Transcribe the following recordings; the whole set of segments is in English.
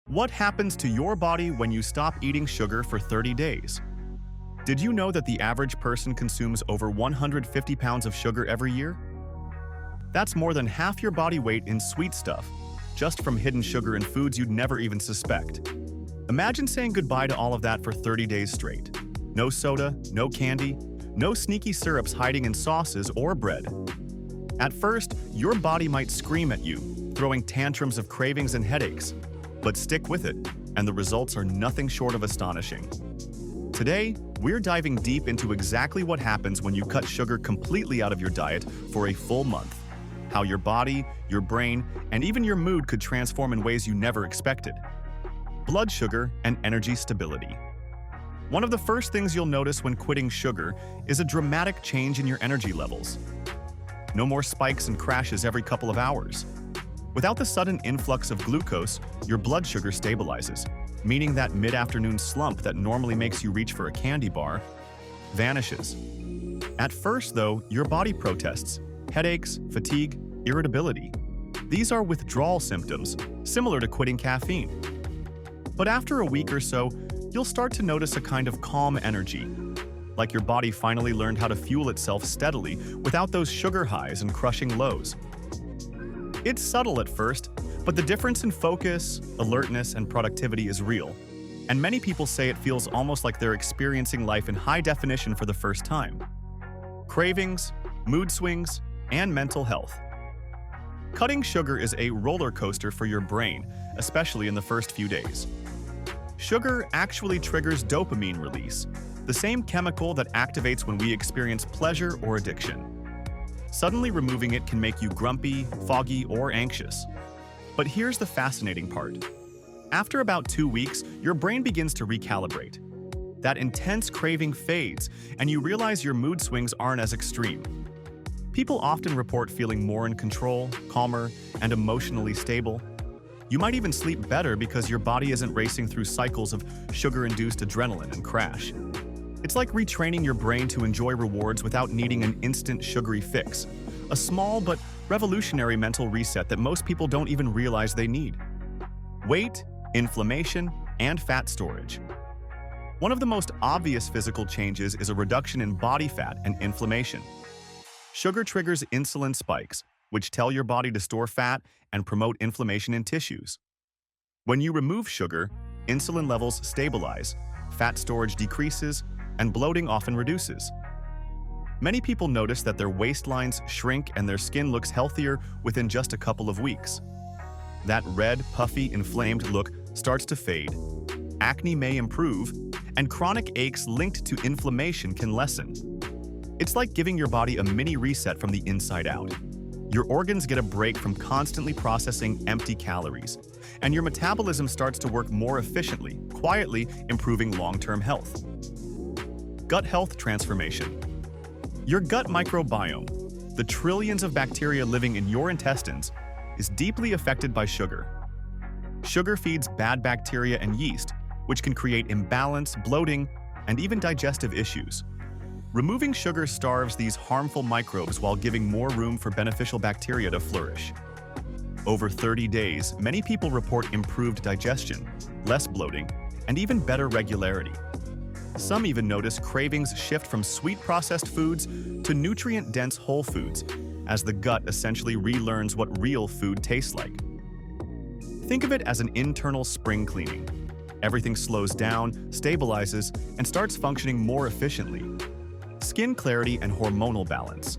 What happens to your body when you stop eating sugar for 30 days? Did you know that the average person consumes over 150 pounds of sugar every year? That's more than half your body weight in sweet stuff, just from hidden sugar in foods you'd never even suspect. Imagine saying goodbye to all of that for 30 days straight. No soda, no candy, no sneaky syrups hiding in sauces or bread. At first, your body might scream at you, throwing tantrums of cravings and headaches. But stick with it, and the results are nothing short of astonishing. Today, we're diving deep into exactly what happens when you cut sugar completely out of your diet for a full month. How your body, your brain, and even your mood could transform in ways you never expected. Blood sugar and energy stability. One of the first things you'll notice when quitting sugar is a dramatic change in your energy levels. No more spikes and crashes every couple of hours. Without the sudden influx of glucose, your blood sugar stabilizes, meaning that mid-afternoon slump that normally makes you reach for a candy bar vanishes. At first, though, your body protests: headaches, fatigue, irritability. These are withdrawal symptoms, similar to quitting caffeine. But after a week or so, you'll start to notice a kind of calm energy, like your body finally learned how to fuel itself steadily without those sugar highs and crushing lows. It's subtle at first, but the difference in focus, alertness, and productivity is real, and many people say it feels almost like they're experiencing life in high definition for the first time. Cravings, mood swings, and mental health. Cutting sugar is a roller coaster for your brain, especially in the first few days. Sugar actually triggers dopamine release, the same chemical that activates when we experience pleasure or addiction. Suddenly removing it can make you grumpy, foggy, or anxious. But here's the fascinating part. After about 2 weeks, your brain begins to recalibrate. That intense craving fades, and you realize your mood swings aren't as extreme. People often report feeling more in control, calmer, and emotionally stable. You might even sleep better because your body isn't racing through cycles of sugar-induced adrenaline and crash. It's like retraining your brain to enjoy rewards without needing an instant sugary fix. A small but revolutionary mental reset that most people don't even realize they need. Weight, inflammation, and fat storage. One of the most obvious physical changes is a reduction in body fat and inflammation. Sugar triggers insulin spikes, which tell your body to store fat and promote inflammation in tissues. When you remove sugar, insulin levels stabilize, fat storage decreases, and bloating often reduces. Many people notice that their waistlines shrink and their skin looks healthier within just a couple of weeks. That red, puffy, inflamed look starts to fade. Acne may improve, and chronic aches linked to inflammation can lessen. It's like giving your body a mini reset from the inside out. Your organs get a break from constantly processing empty calories, and your metabolism starts to work more efficiently, quietly improving long-term health. Gut health transformation. Your gut microbiome, the trillions of bacteria living in your intestines, is deeply affected by sugar. Sugar feeds bad bacteria and yeast, which can create imbalance, bloating, and even digestive issues. Removing sugar starves these harmful microbes while giving more room for beneficial bacteria to flourish. Over 30 days, many people report improved digestion, less bloating, and even better regularity. Some even notice cravings shift from sweet processed foods to nutrient-dense whole foods, as the gut essentially relearns what real food tastes like. Think of it as an internal spring cleaning. Everything slows down, stabilizes, and starts functioning more efficiently. Skin clarity and hormonal balance.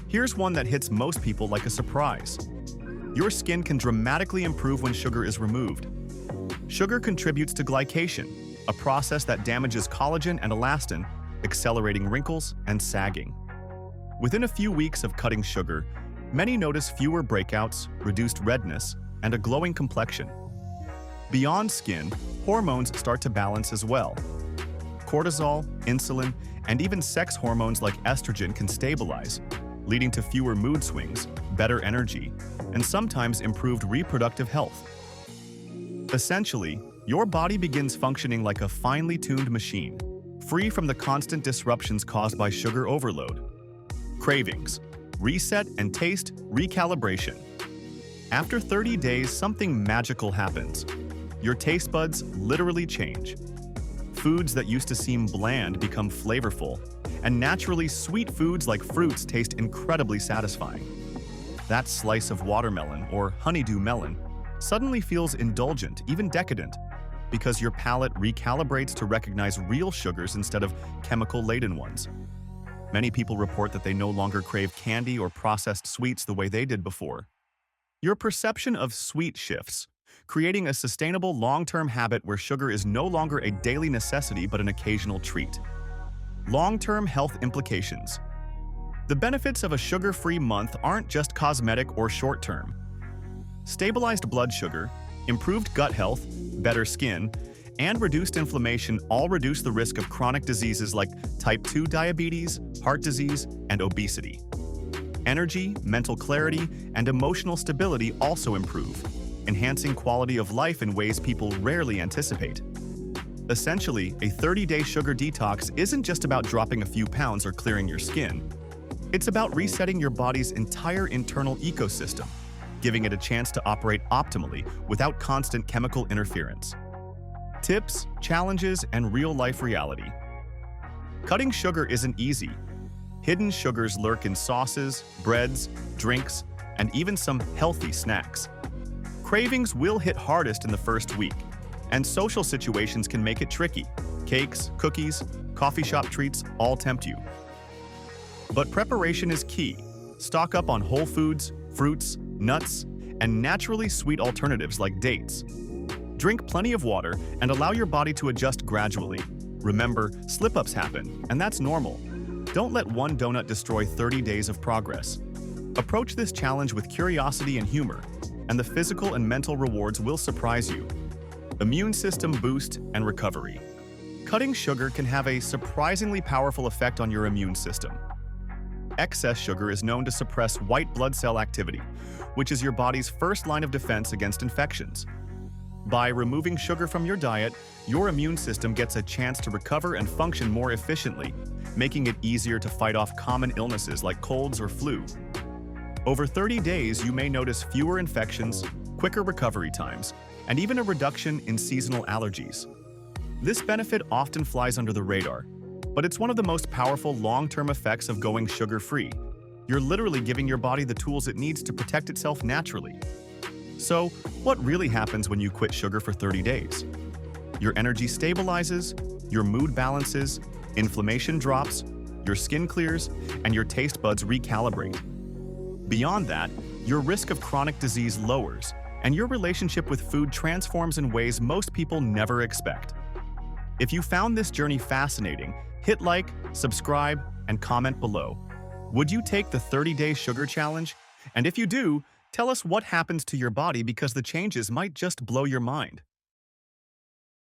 Here's one that hits most people like a surprise. Your skin can dramatically improve when sugar is removed. Sugar contributes to glycation, a process that damages collagen and elastin, accelerating wrinkles and sagging. Within a few weeks of cutting sugar, many notice fewer breakouts, reduced redness, and a glowing complexion. Beyond skin, hormones start to balance as well. Cortisol, insulin, and even sex hormones like estrogen can stabilize, leading to fewer mood swings, better energy, and sometimes improved reproductive health. Essentially, your body begins functioning like a finely tuned machine, free from the constant disruptions caused by sugar overload. Cravings, reset and taste recalibration. After 30 days, something magical happens. Your taste buds literally change. Foods that used to seem bland become flavorful, and naturally sweet foods like fruits taste incredibly satisfying. That slice of watermelon or honeydew melon suddenly feels indulgent, even decadent, because your palate recalibrates to recognize real sugars instead of chemical-laden ones. Many people report that they no longer crave candy or processed sweets the way they did before. Your perception of sweet shifts, creating a sustainable long-term habit where sugar is no longer a daily necessity but an occasional treat. Long-term health implications. The benefits of a sugar-free month aren't just cosmetic or short-term. Stabilized blood sugar, improved gut health, better skin, and reduced inflammation all reduce the risk of chronic diseases like type 2 diabetes, heart disease, and obesity. Energy, mental clarity, and emotional stability also improve, enhancing quality of life in ways people rarely anticipate. Essentially, a 30-day sugar detox isn't just about dropping a few pounds or clearing your skin. It's about resetting your body's entire internal ecosystem, giving it a chance to operate optimally without constant chemical interference. Tips, challenges, and real-life reality. Cutting sugar isn't easy. Hidden sugars lurk in sauces, breads, drinks, and even some healthy snacks. Cravings will hit hardest in the first week, and social situations can make it tricky. Cakes, cookies, coffee shop treats all tempt you. But preparation is key. Stock up on whole foods, fruits, nuts, and naturally sweet alternatives like dates. Drink plenty of water and allow your body to adjust gradually. Remember, slip-ups happen, and that's normal. Don't let one donut destroy 30 days of progress. Approach this challenge with curiosity and humor, and the physical and mental rewards will surprise you. Immune system boost and recovery. Cutting sugar can have a surprisingly powerful effect on your immune system. Excess sugar is known to suppress white blood cell activity, which is your body's first line of defense against infections. By removing sugar from your diet, your immune system gets a chance to recover and function more efficiently, making it easier to fight off common illnesses like colds or flu. Over 30 days, you may notice fewer infections, quicker recovery times, and even a reduction in seasonal allergies. This benefit often flies under the radar, but it's one of the most powerful long-term effects of going sugar-free. You're literally giving your body the tools it needs to protect itself naturally. So, what really happens when you quit sugar for 30 days? Your energy stabilizes, your mood balances, inflammation drops, your skin clears, and your taste buds recalibrate. Beyond that, your risk of chronic disease lowers, and your relationship with food transforms in ways most people never expect. If you found this journey fascinating, hit like, subscribe, and comment below. Would you take the 30-day sugar challenge? And if you do, tell us what happens to your body because the changes might just blow your mind.